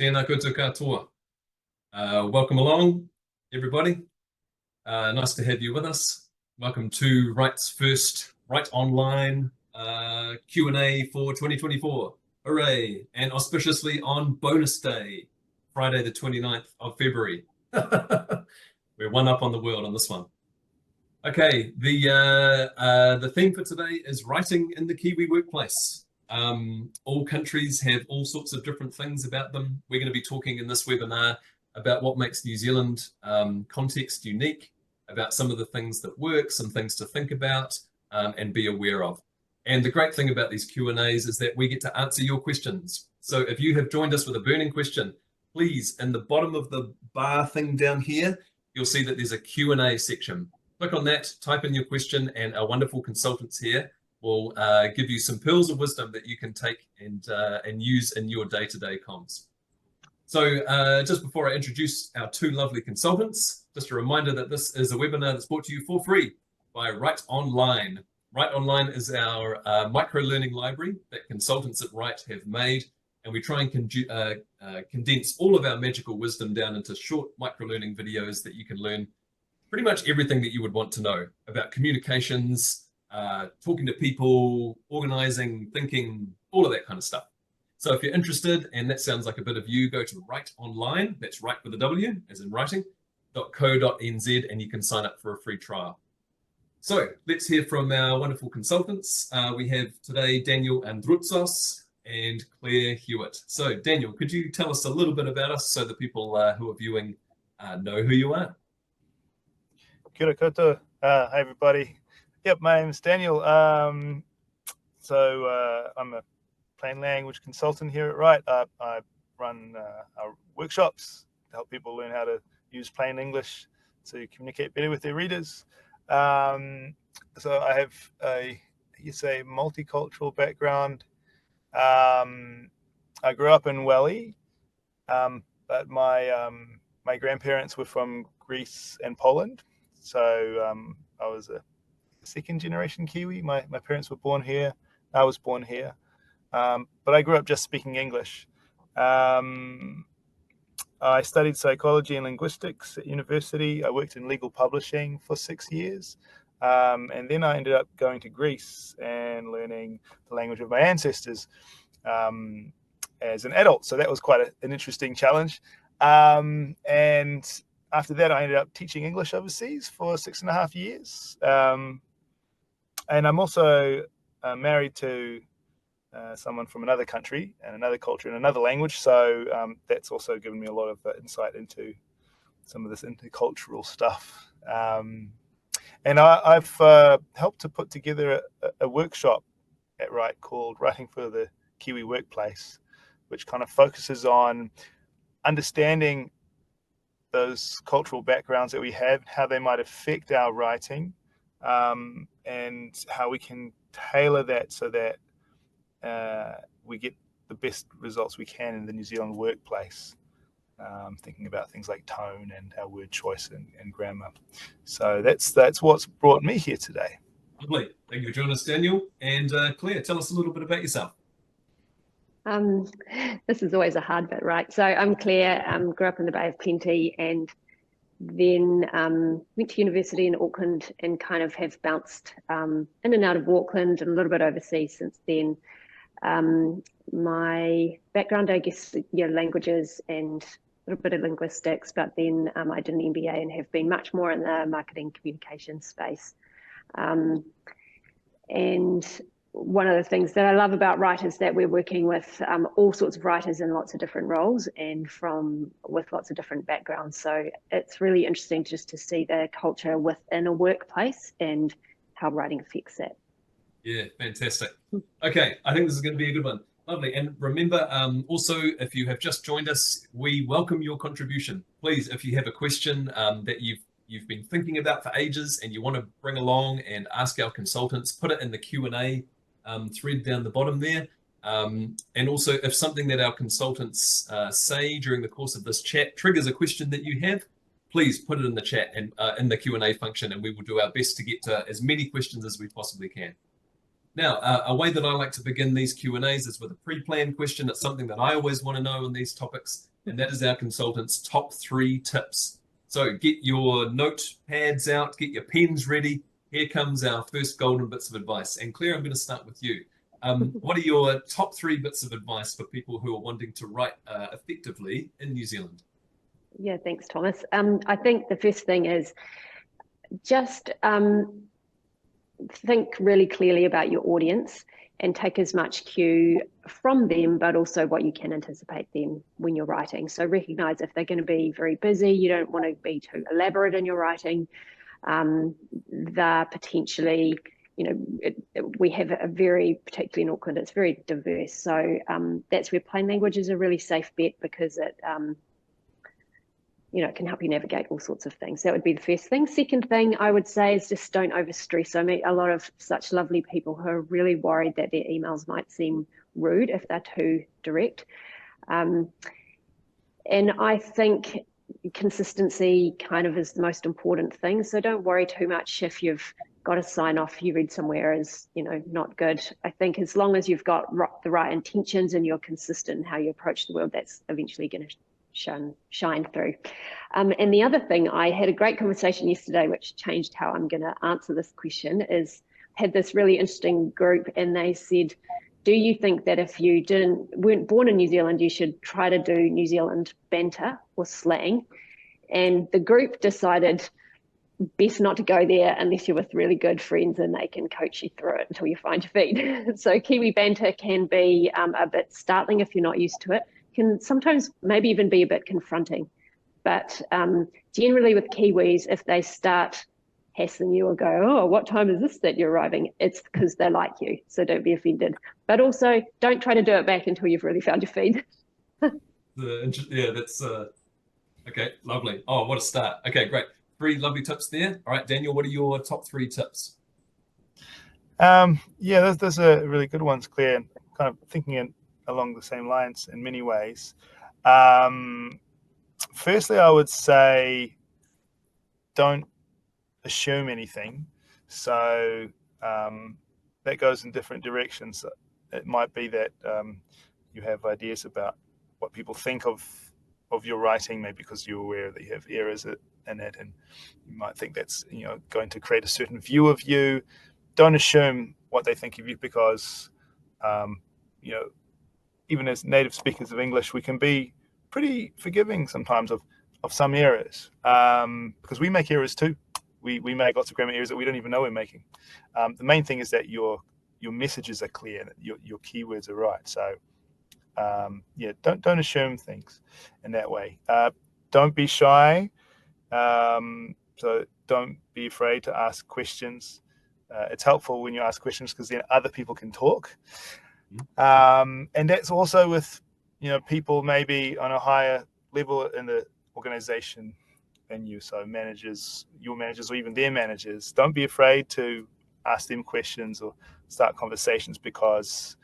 Tēnā koutou katoa. Welcome along, everybody. Nice to have you with us. Welcome to Wright's first Wright Online Q&A for 2024. Hooray! And auspiciously on bonus day, Friday the 29th of February. We're one up on the world on this one. Okay, the theme for today is writing in the Kiwi workplace. All countries have all sorts of different things about them. We're going to be talking in this webinar about what makes New Zealand context unique, about some of the things that work, some things to think about and be aware of. And the great thing about these Q&As is that we get to answer your questions. So if you have joined us with a burning question, please, in the bottom of the bar thing down here, you'll see that there's a Q&A section. Click on that, type in your question, and our wonderful consultants here will give you some pearls of wisdom that you can take and use in your day-to-day comms. So just before I introduce our two lovely consultants, just a reminder that this is a webinar that's brought to you for free by Write Online. Write Online is our micro-learning library that consultants at Write have made, and we try and condense all of our magical wisdom down into short micro-learning videos that you can learn pretty much everything that you would want to know about communications, talking to people, organizing, thinking, all of that kind of stuff. So if you're interested and that sounds like a bit of you, go to Write Online, that's Write with a W, as in writing, .co.nz, and you can sign up for a free trial. So let's hear from our wonderful consultants. We have today Daniel Androutsos and Claire Hewitt. So Daniel, could you tell us a little bit about us so the people who are viewing know who you are? Kia ora koutou. Hi everybody. Yep, my name is Daniel. I'm a plain language consultant here at Wright. I run our workshops to help people learn how to use plain English to communicate better with their readers. So I have a multicultural background. I grew up in Welly, but my grandparents were from Greece and Poland. So I was a second generation Kiwi. My parents were born here. I was born here. But I grew up just speaking English. I studied psychology and linguistics at university. I worked in legal publishing for 6 years. And then I ended up going to Greece and learning the language of my ancestors as an adult. So that was quite an interesting challenge. And after that, I ended up teaching English overseas for 6.5 years. And I'm also married to someone from another country and another culture and another language. So that's also given me a lot of insight into some of this intercultural stuff. And I've helped to put together a workshop at Wright called Writing for the Kiwi Workplace, which kind of focuses on understanding those cultural backgrounds that we have, how they might affect our writing, and how we can tailor that so that we get the best results we can in the New Zealand workplace, thinking about things like tone and our word choice and grammar. So that's what's brought me here today. Lovely. Thank you for joining us, Daniel. And Claire, tell us a little bit about yourself. This is always a hard bit, right? So I'm Claire, grew up in the Bay of Plenty and then went to university in Auckland and kind of have bounced in and out of Auckland and a little bit overseas since then. My background, I guess, languages and a little bit of linguistics, but then I did an MBA and have been much more in the marketing communication space. And one of the things that I love about Wright is that we're working with all sorts of writers in lots of different roles and with lots of different backgrounds. So it's really interesting just to see the culture within a workplace and how writing affects that. Yeah, fantastic. Okay, I think this is going to be a good one. Lovely. And remember, also, if you have just joined us, we welcome your contribution. Please, if you have a question that you've been thinking about for ages and you want to bring along and ask our consultants, put it in the Q&A thread down the bottom there. And also, if something that our consultants say during the course of this chat triggers a question that you have, please put it in the chat and in the Q&A function, and we will do our best to get to as many questions as we possibly can. Now, a way that I like to begin these Q&As is with a pre-planned question. It's something that I always want to know on these topics, and that is our consultants' top 3 tips. So get your notepads out, get your pens ready. Here comes our first golden bits of advice. And Claire, I'm going to start with you. What are your top 3 bits of advice for people who are wanting to write effectively in New Zealand? Yeah, thanks, Thomas. I think the first thing is just think really clearly about your audience and take as much cue from them, but also what you can anticipate them when you're writing. So recognize if they're going to be very busy, you don't want to be too elaborate in your writing. They're potentially, we have a very, particularly in Auckland, it's very diverse. So that's where plain language is a really safe bet, because it, it can help you navigate all sorts of things. That would be the first thing. Second thing I would say is just don't overstress. I meet a lot of such lovely people who are really worried that their emails might seem rude if they're too direct. And I think consistency kind of is the most important thing. So don't worry too much if you've got a sign off you read somewhere is, not good. I think as long as you've got the right intentions and you're consistent in how you approach the world, that's eventually going to shine through. And the other thing, I had a great conversation yesterday which changed how I'm going to answer this question, is had this really interesting group, and they said, do you think that if you weren't born in New Zealand, you should try to do New Zealand banter or slang? And the group decided best not to go there unless you're with really good friends and they can coach you through it until you find your feet. So Kiwi banter can be a bit startling if you're not used to it. Can sometimes maybe even be a bit confronting. But generally with Kiwis, if they start hassling you or go, oh, what time is this that you're arriving? It's because they like you, so don't be offended. But also don't try to do it back until you've really found your feet. Yeah, that's okay, lovely. Oh, what a start. Okay, great. 3 lovely tips there. All right, Daniel, what are your top 3 tips? Yeah, those are really good ones, Claire, and kind of thinking along the same lines in many ways. Firstly, I would say don't assume anything. So that goes in different directions. It might be that you have ideas about what people think of your writing, maybe because you're aware that you have errors in it, and you might think that's going to create a certain view of you. Don't assume what they think of you, because even as native speakers of English, we can be pretty forgiving sometimes of some errors, because we make errors too. We make lots of grammar errors that we don't even know we're making. The main thing is that your messages are clear, that your keywords are right. So yeah, don't assume things in that way. Don't be shy. So don't be afraid to ask questions. It's helpful when you ask questions because then other people can talk. And that's also with people maybe on a higher level in the organization than you, so managers, your managers, or even their managers. Don't be afraid to ask them questions or start conversations, because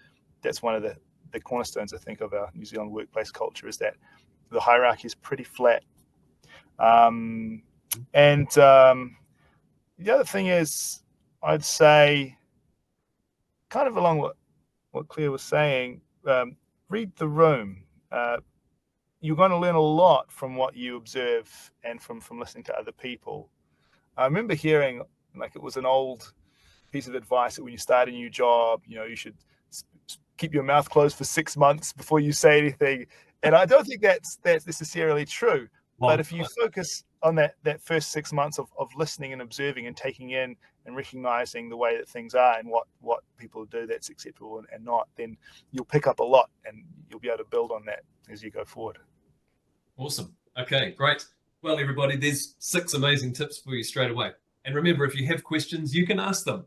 that's one of the cornerstones, I think, of our New Zealand workplace culture, is that the hierarchy is pretty flat. And the other thing is, I'd say, kind of along what Claire was saying, read the room. You're going to learn a lot from what you observe and from listening to other people. I remember hearing, like, it was an old piece of advice that when you start a new job, you should keep your mouth closed for 6 months before you say anything. And I don't think that's necessarily true. But if you focus on that first 6 months of listening and observing and taking in and recognizing the way that things are and what people do that's acceptable and not, then you'll pick up a lot and you'll be able to build on that as you go forward. Awesome. Okay, great. Well, everybody, there's 6 amazing tips for you straight away. And remember, if you have questions, you can ask them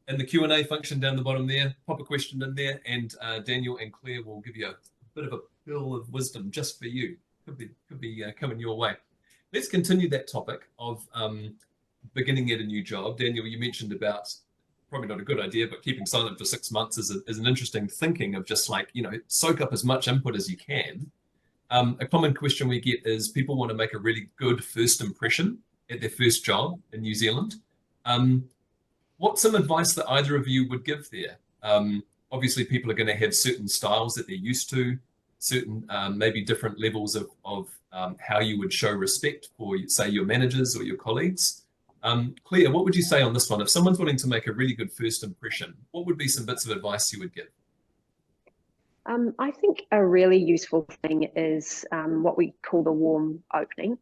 in the Q&A function down the bottom there. Pop a question in there, and Daniel and Claire will give you a bit of a pill of wisdom just for you. Could be coming your way. Let's continue that topic of beginning at a new job. Daniel, you mentioned about probably not a good idea, but keeping silent for 6 months is an interesting thinking of just like, soak up as much input as you can. A common question we get is people want to make a really good first impression at their first job in New Zealand. What's some advice that either of you would give there? Obviously, people are going to have certain styles that they're used to, certain maybe different levels of how you would show respect for, say, your managers or your colleagues. Claire, what would you say on this one? If someone's wanting to make a really good first impression, what would be some bits of advice you would give? I think a really useful thing is what we call the warm opening.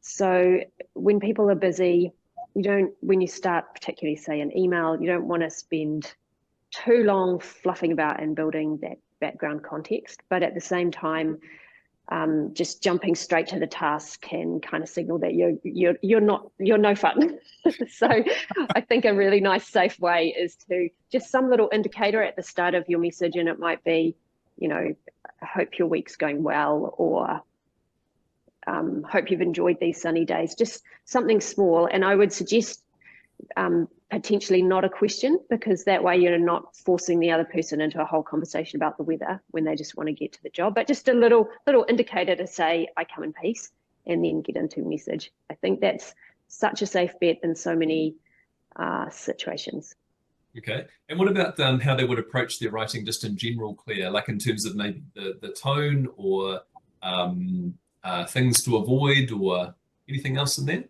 So when people are busy, when you start particularly say an email, you don't want to spend too long fluffing about and building that background context, but at the same time, just jumping straight to the task can kind of signal that you're no fun. So I think a really nice, safe way is to just some little indicator at the start of your message, and it might be, I hope your week's going well, or hope you've enjoyed these sunny days. Just something small, and I would suggest potentially not a question, because that way you're not forcing the other person into a whole conversation about the weather when they just want to get to the job, but just a little indicator to say, I come in peace, and then get into message. I think that's such a safe bet in so many situations. Okay. And what about how they would approach their writing just in general, Claire, like in terms of maybe the tone or things to avoid or anything else in there?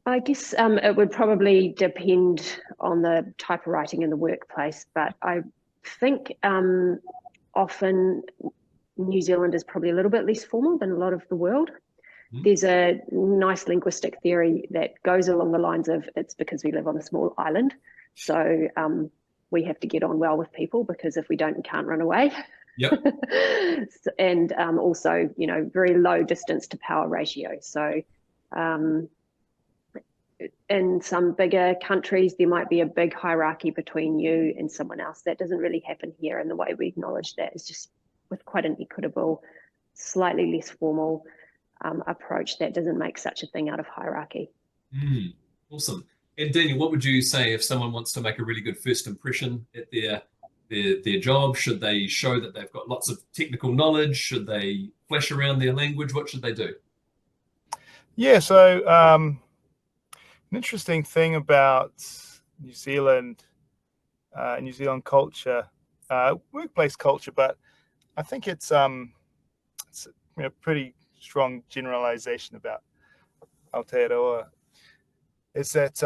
I guess it would probably depend on the type of writing in the workplace, but I think often New Zealand is probably a little bit less formal than a lot of the world. There's a nice linguistic theory that goes along the lines of, it's because we live on a small island. So we have to get on well with people, because if we don't, we can't run away. Yep. And also, very low distance to power ratio. So in some bigger countries, there might be a big hierarchy between you and someone else. That doesn't really happen here. And the way we acknowledge that is just with quite an equitable, slightly less formal approach that doesn't make such a thing out of hierarchy. Awesome. And Daniel, what would you say if someone wants to make a really good first impression at their job? Should they show that they've got lots of technical knowledge? Should they flash around their language? What should they do? Yeah, so an interesting thing about New Zealand, New Zealand culture, workplace culture, but I think it's pretty strong generalization about Aotearoa, is that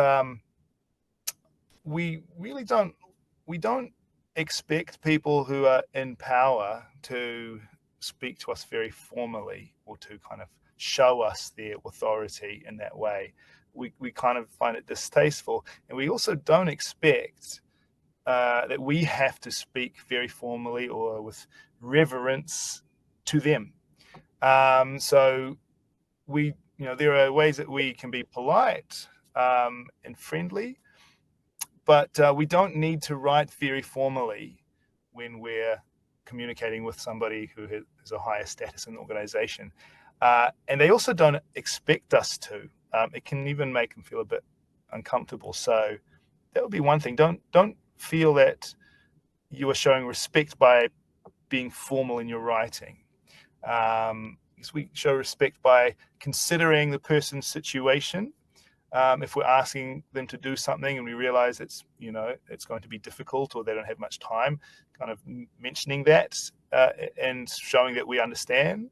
we don't expect people who are in power to speak to us very formally or to kind of show us their authority in that way. We kind of find it distasteful, and we also don't expect that we have to speak very formally or with reverence to them. So there are ways that we can be polite and friendly, but we don't need to write very formally when we're communicating with somebody who has a higher status in the organization. And they also don't expect us to. It can even make them feel a bit uncomfortable. So that would be one thing. Don't feel that you are showing respect by being formal in your writing. We show respect by considering the person's situation. If we're asking them to do something and we realize it's going to be difficult or they don't have much time, kind of mentioning that and showing that we understand.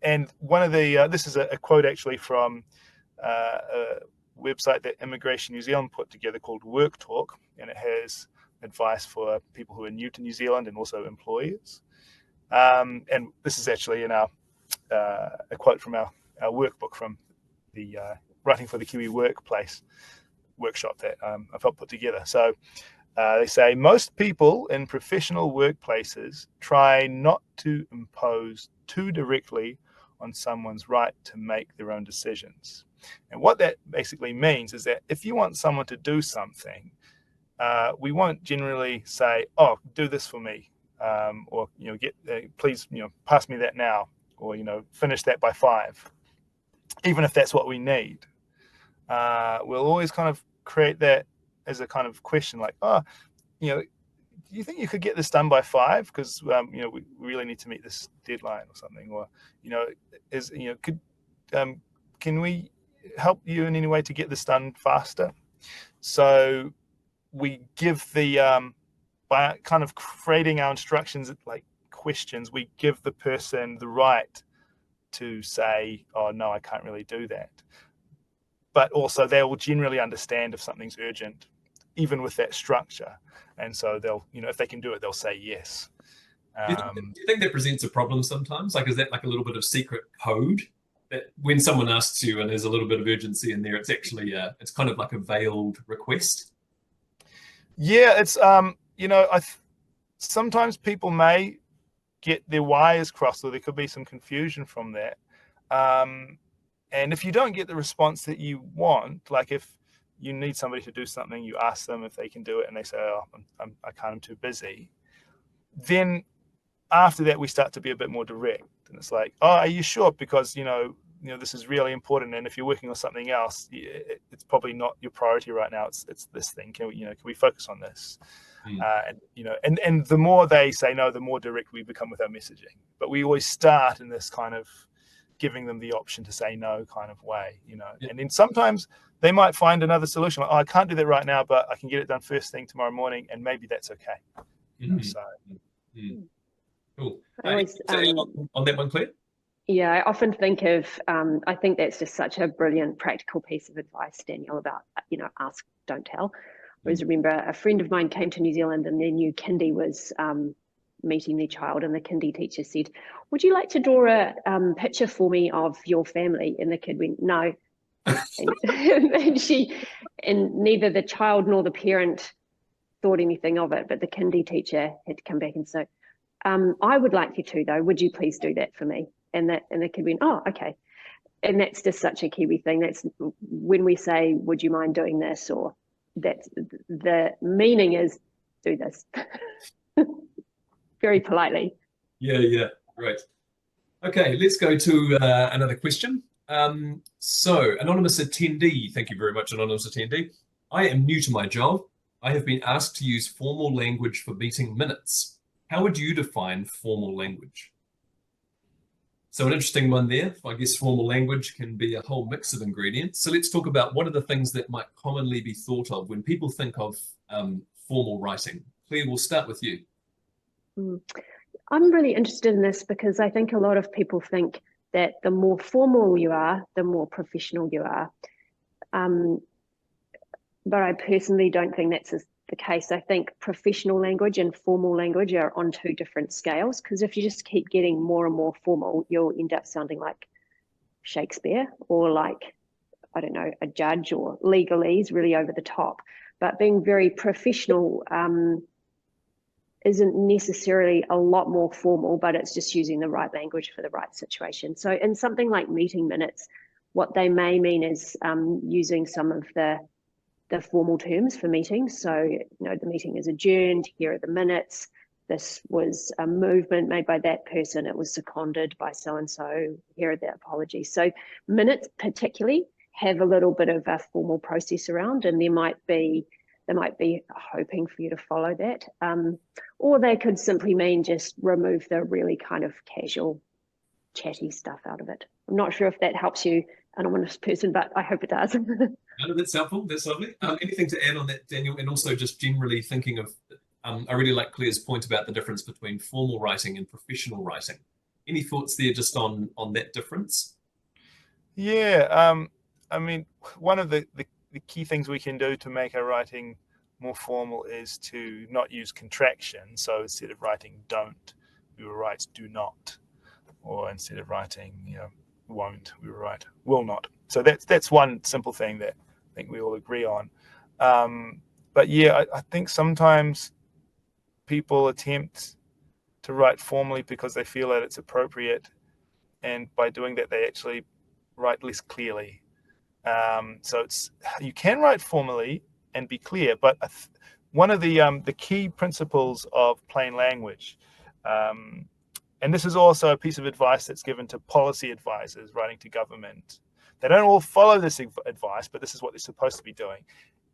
And one of the this is a quote actually from a website that Immigration New Zealand put together called Work Talk, and it has advice for people who are new to New Zealand and also employers. And this is actually in a quote from our workbook from the Writing for the Kiwi Workplace workshop that I've helped put together. So they say, most people in professional workplaces try not to impose too directly on someone's right to make their own decisions. And what that basically means is that if you want someone to do something, we won't generally say, oh, do this for me. Or please pass me that now, or finish that by 5, even if that's what we need. We'll always kind of create that as a kind of question, like, do you think you could get this done by 5? Because we really need to meet this deadline or something, or can we help you in any way to get this done faster? So we give by kind of creating our instructions like questions, we give the person the right to say, oh, no, I can't really do that. But also they will generally understand if something's urgent, even with that structure. And so they'll, if they can do it, they'll say yes. Do you think that presents a problem sometimes? Like, is that like a little bit of secret code that when someone asks you and there's a little bit of urgency in there, it's actually it's kind of like a veiled request? Yeah, it's sometimes people may get their wires crossed, or there could be some confusion from that. And if you don't get the response that you want, like if you need somebody to do something, you ask them if they can do it, and they say, "Oh, I can't, I'm too busy." Then after that, we start to be a bit more direct, and it's like, "Oh, are you sure? Because this is really important, and if you're working on something else, it's probably not your priority right now. It's this thing. Can we focus on this?" And the more they say no, the more direct we become with our messaging. But we always start in this kind of giving them the option to say no kind of way, Yeah. And then sometimes they might find another solution. Like, oh, I can't do that right now, but I can get it done first thing tomorrow morning, and maybe that's okay. Cool. I always, on that one, Claire? Yeah, I often think of, I think that's just such a brilliant practical piece of advice, Daniel, about, ask, don't tell. I always remember a friend of mine came to New Zealand and their new kindy was meeting their child, and the kindy teacher said, "Would you like to draw a picture for me of your family?" And the kid went, "No." and neither the child nor the parent thought anything of it, but the kindy teacher had to come back and say, "I would like you to, though. Would you please do that for me?" And the kid went, "Oh, okay." And that's just such a Kiwi thing. That's when we say, "Would you mind doing this?" or that's the meaning is, do this. Very politely. Yeah, right. Okay, let's go to another question. So, anonymous attendee, thank you very much, anonymous attendee. I am new to my job. I have been asked to use formal language for meeting minutes. How would you define formal language? So an interesting one there. I guess formal language can be a whole mix of ingredients. So let's talk about what are the things that might commonly be thought of when people think of formal writing. Claire, we'll start with you. I'm really interested in this because I think a lot of people think that the more formal you are, the more professional you are. But I personally don't think that's the case. I think professional language and formal language are on two different scales, because if you just keep getting more and more formal, you'll end up sounding like Shakespeare or like, I don't know, a judge, or legalese, really over the top. But being very professional isn't necessarily a lot more formal, but it's just using the right language for the right situation. So in something like meeting minutes, what they may mean is using some of the formal terms for meetings. So, the meeting is adjourned, here are the minutes. This was a movement made by that person. It was seconded by so-and-so. Here are the apologies. So minutes particularly have a little bit of a formal process around, and they might be hoping for you to follow that. Or they could simply mean just remove the really kind of casual, chatty stuff out of it. I'm not sure if that helps you, anonymous person, but I hope it does. No, that's helpful. That's lovely. Anything to add on that, Daniel? And also just generally thinking of, I really like Claire's point about the difference between formal writing and professional writing. Any thoughts there just on that difference? Yeah, I mean, one of the key things we can do to make our writing more formal is to not use contraction. So instead of writing don't, we will write do not. Or instead of writing, won't, we will write will not. So that's one simple thing that I think we all agree on. But yeah, I think sometimes people attempt to write formally because they feel that it's appropriate, and by doing that, they actually write less clearly. So you can write formally and be clear, but one of the key principles of plain language, and this is also a piece of advice that's given to policy advisors writing to government. They don't all follow this advice, but this is what they're supposed to be doing.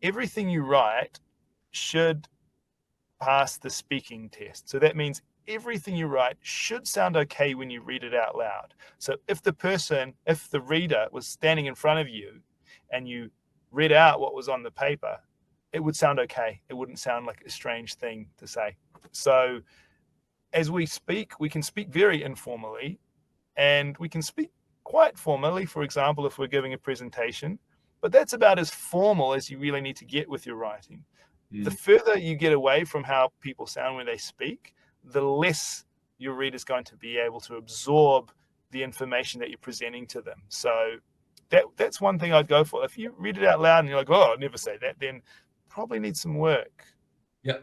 Everything you write should pass the speaking test. So that means everything you write should sound okay when you read it out loud. So if the reader was standing in front of you and you read out what was on the paper, it would sound okay. It wouldn't sound like a strange thing to say. So as we speak, we can speak very informally, and we can speak quite formally, for example, if we're giving a presentation, but that's about as formal as you really need to get with your writing. The further you get away from how people sound when they speak, the less your reader's going to be able to absorb the information that you're presenting to them. So that's one thing I'd go for. If you read it out loud and you're like, oh, I'd never say that, then probably need some work. Yeah,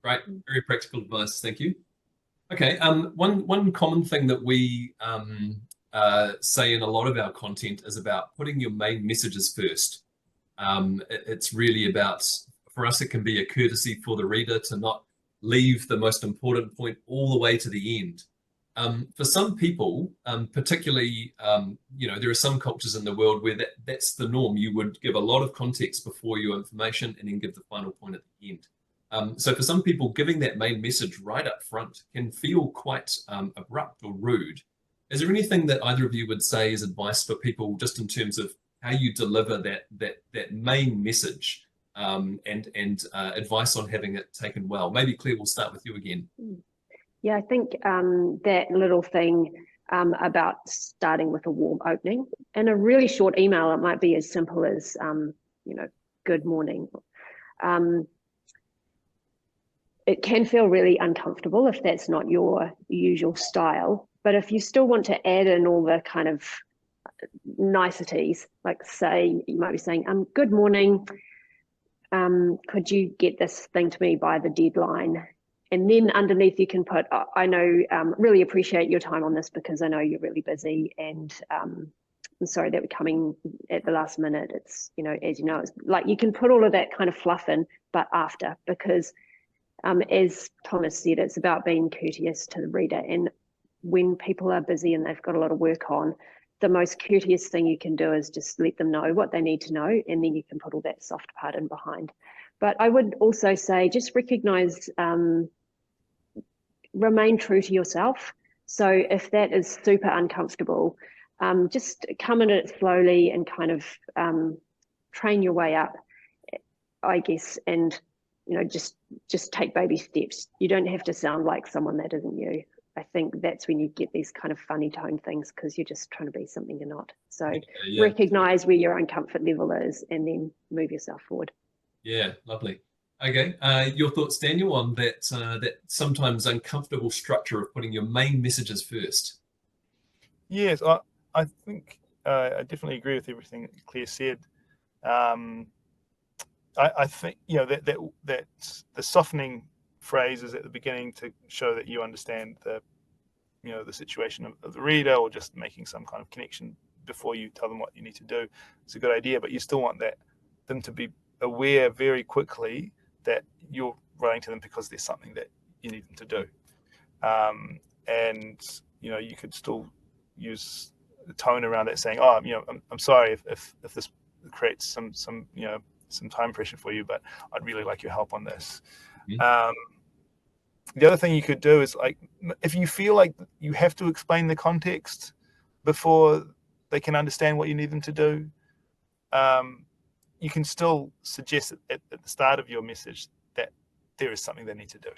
right. Very practical advice. Thank you. Okay. One common thing that we say in a lot of our content is about putting your main messages first. It's really about, for us, it can be a courtesy for the reader to not leave the most important point all the way to the end. For some people, particularly, there are some cultures in the world where that's the norm. You would give a lot of context before your information and then give the final point at the end. So for some people, giving that main message right up front can feel quite abrupt or rude. Is there anything that either of you would say is advice for people just in terms of how you deliver that main message and advice on having it taken well? Maybe Claire, we'll start with you again. Yeah, I think that little thing about starting with a warm opening in a really short email, it might be as simple as, good morning. It can feel really uncomfortable if that's not your usual style. But if you still want to add in all the kind of niceties, like say, you might be saying, good morning, could you get this thing to me by the deadline? And then underneath you can put, I know, really appreciate your time on this because I know you're really busy, and I'm sorry that we're coming at the last minute. It's, as you know, it's like you can put all of that kind of fluff in, but after, because as Thomas said, it's about being courteous to the reader. And when people are busy and they've got a lot of work on, the most courteous thing you can do is just let them know what they need to know, and then you can put all that soft part in behind. But I would also say just recognize, remain true to yourself. So if that is super uncomfortable, just come in it slowly and kind of train your way up, I guess, and just take baby steps. You don't have to sound like someone that isn't you. I think that's when you get these kind of funny tone things because you're just trying to be something you're not. So recognize where your own comfort level is and then move yourself forward. Yeah, lovely. Okay, your thoughts, Daniel, on that sometimes uncomfortable structure of putting your main messages first? Yes, I think I definitely agree with everything that Claire said. I think that the softening phrase is at the beginning to show that you understand the situation of the reader, or just making some kind of connection before you tell them what you need to do. It's a good idea, but you still want them to be aware very quickly that you're writing to them because there's something that you need them to do. And you could still use the tone around it, saying, "Oh, I'm sorry if this creates some time pressure for you, but I'd really like your help on this." Mm-hmm. The other thing you could do is, like, if you feel like you have to explain the context before they can understand what you need them to do, you can still suggest at the start of your message that there is something they need to do.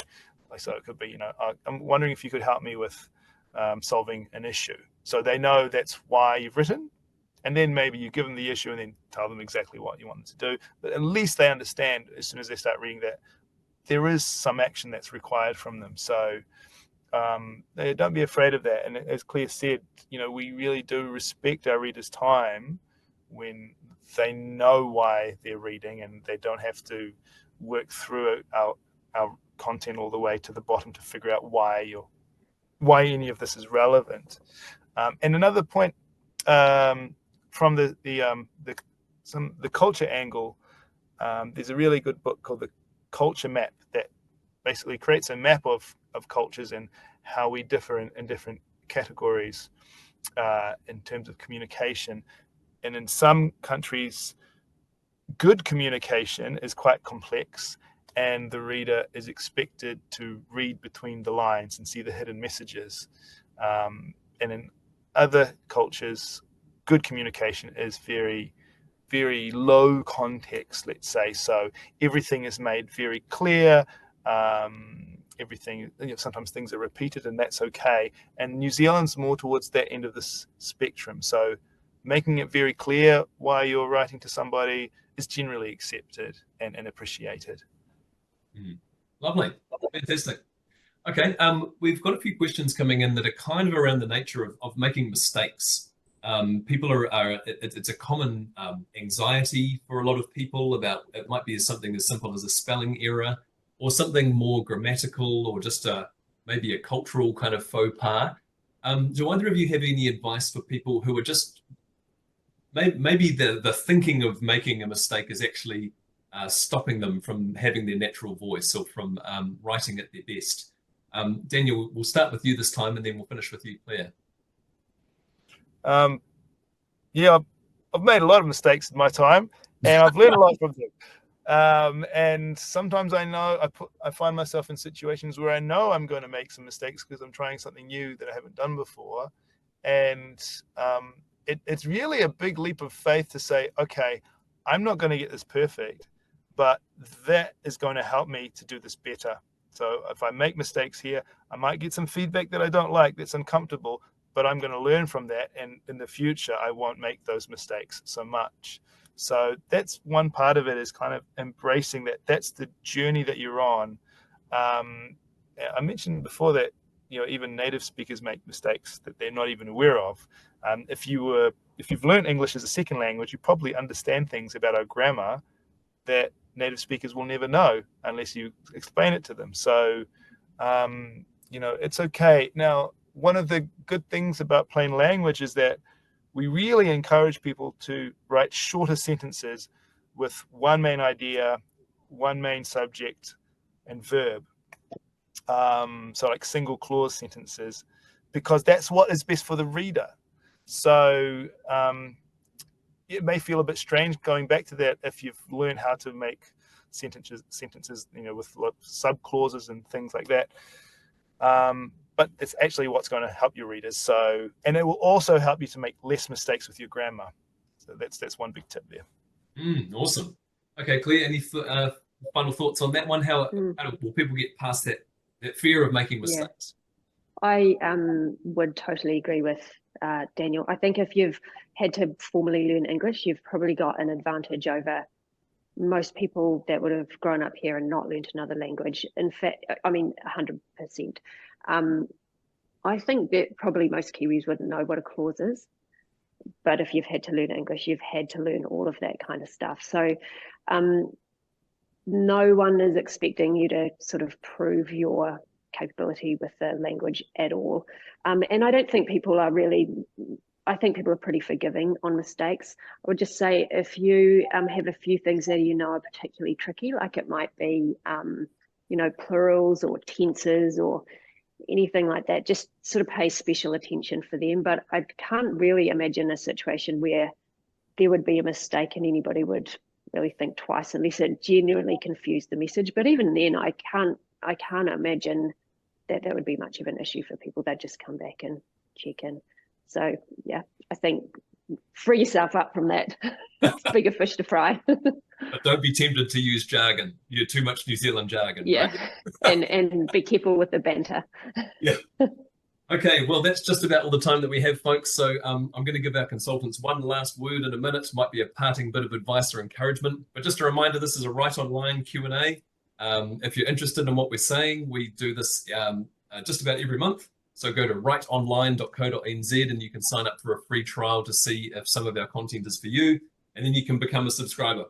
Like, so it could be, I'm wondering if you could help me with solving an issue. So they know that's why you've written. And then maybe you give them the issue and then tell them exactly what you want them to do. But at least they understand as soon as they start reading that there is some action that's required from them. So don't be afraid of that. And as Claire said, we really do respect our readers' time when they know why they're reading and they don't have to work through our content all the way to the bottom to figure out why any of this is relevant. And another point from the culture angle, there's a really good book called The Culture Map that basically creates a map of cultures and how we differ in different categories in terms of communication. And in some countries, good communication is quite complex, and the reader is expected to read between the lines and see the hidden messages. And in other cultures, good communication is very, very low context, let's say. So everything is made very clear. Everything, sometimes things are repeated, and that's okay. And New Zealand's more towards that end of this spectrum. So making it very clear why you're writing to somebody is generally accepted and appreciated. Lovely, fantastic. Okay, we've got a few questions coming in that are kind of around the nature of making mistakes. People it's a common anxiety for a lot of people about, it might be something as simple as a spelling error, or something more grammatical, or just maybe a cultural kind of faux pas. Do either of you have any advice for people who are just, maybe the thinking of making a mistake is actually stopping them from having their natural voice, or from writing at their best? Daniel, we'll start with you this time, and then we'll finish with you, Claire. Yeah, I've made a lot of mistakes in my time, and I've learned a lot from them. And sometimes I find myself in situations where I know I'm going to make some mistakes because I'm trying something new that I haven't done before. And it's really a big leap of faith to say, okay, I'm not going to get this perfect, but that is going to help me to do this better. So if I make mistakes here, I might get some feedback that I don't like, that's uncomfortable, but I'm going to learn from that. And in the future, I won't make those mistakes so much. So that's one part of it, is kind of embracing that. That's the journey that you're on. I mentioned before that, even native speakers make mistakes that they're not even aware of. If you've learned English as a second language, you probably understand things about our grammar that native speakers will never know unless you explain it to them. So, it's okay. Now, one of the good things about plain language is that we really encourage people to write shorter sentences with one main idea, one main subject, and verb. So like single clause sentences, because that's what is best for the reader. So it may feel a bit strange going back to that if you've learned how to make sentences, with subclauses and things like that. But it's actually what's going to help your readers. So, and it will also help you to make less mistakes with your grammar. So that's one big tip there. Awesome. Okay, Claire, any final thoughts on that one? How will people get past that fear of making mistakes? I would totally agree with Daniel. I think if you've had to formally learn English, you've probably got an advantage over most people that would have grown up here and not learned another language. In fact, 100%. I think that probably most Kiwis wouldn't know what a clause is. But if you've had to learn English, you've had to learn all of that kind of stuff. So no one is expecting you to sort of prove your capability with the language at all. And I don't think people are I think people are pretty forgiving on mistakes. I would just say if you have a few things that are particularly tricky, like it might be, plurals or tenses or anything like that, just sort of pay special attention for them. But I can't really imagine a situation where there would be a mistake and anybody would really think twice unless it genuinely confused the message. But even then, I can't imagine that would be much of an issue for people. They'd just come back and check in. So yeah, I think free yourself up from that. It's bigger fish to fry. But don't be tempted to use jargon. You're too much New Zealand jargon. Yeah, right? and be careful with the banter. Yeah. Okay, well, that's just about all the time that we have, folks. So I'm going to give our consultants one last word in a minute. Might be a parting bit of advice or encouragement. But just a reminder, this is a Write Online Q&A. If you're interested in what we're saying, we do this just about every month. So go to writeonline.co.nz and you can sign up for a free trial to see if some of our content is for you. And then you can become a subscriber.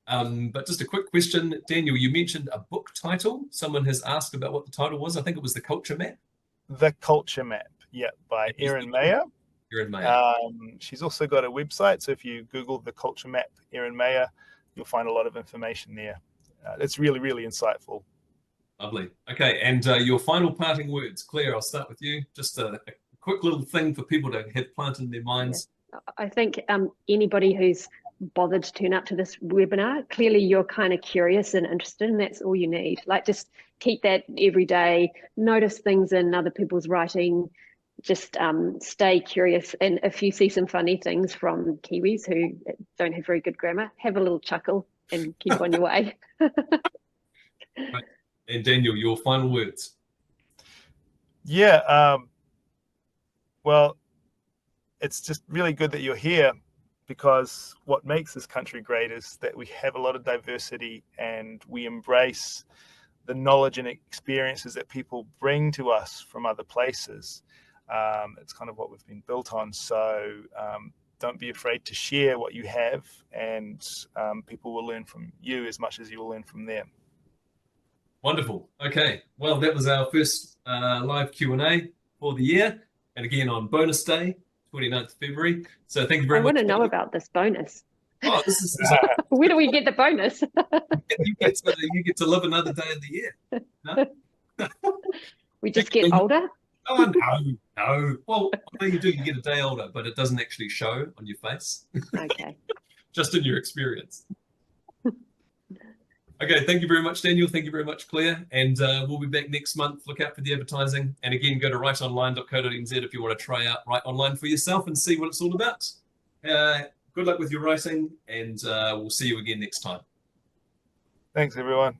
But just a quick question, Daniel, you mentioned a book title. Someone has asked about what the title was. I think it was The Culture Map. The Culture Map, yeah, by Erin Mayer. Erin Mayer. She's also got a website. So if you Google The Culture Map, Erin Mayer, you'll find a lot of information there. It's really, really insightful. Lovely. Okay, and your final parting words. Claire, I'll start with you. Just a quick little thing for people to have planted in their minds. Yeah. I think anybody who's bothered to turn up to this webinar, clearly you're kind of curious and interested, and that's all you need. Like, just keep that every day. Notice things in other people's writing. just stay curious. And if you see some funny things from Kiwis who don't have very good grammar, have a little chuckle and keep on your way. Right. And Daniel, your final words. Yeah, well, it's just really good that you're here, because what makes this country great is that we have a lot of diversity and we embrace the knowledge and experiences that people bring to us from other places. It's kind of what we've been built on. So don't be afraid to share what you have, and people will learn from you as much as you will learn from them. Wonderful. Okay. Well, that was our first live Q&A for the year. And again, on bonus day, 29th of February. So thank you very I much. want to know about this bonus. Oh, this is Where do we get the bonus? you get to live another day of the year. No? We just get older? Oh, no. Well, I know you do. You get a day older, but it doesn't actually show on your face. Okay. Just in your experience. Okay, thank you very much, Daniel. Thank you very much, Claire. And we'll be back next month. Look out for the advertising. And again, go to writeonline.co.nz if you want to try out Write Online for yourself and see what it's all about. Good luck with your writing, and we'll see you again next time. Thanks, everyone.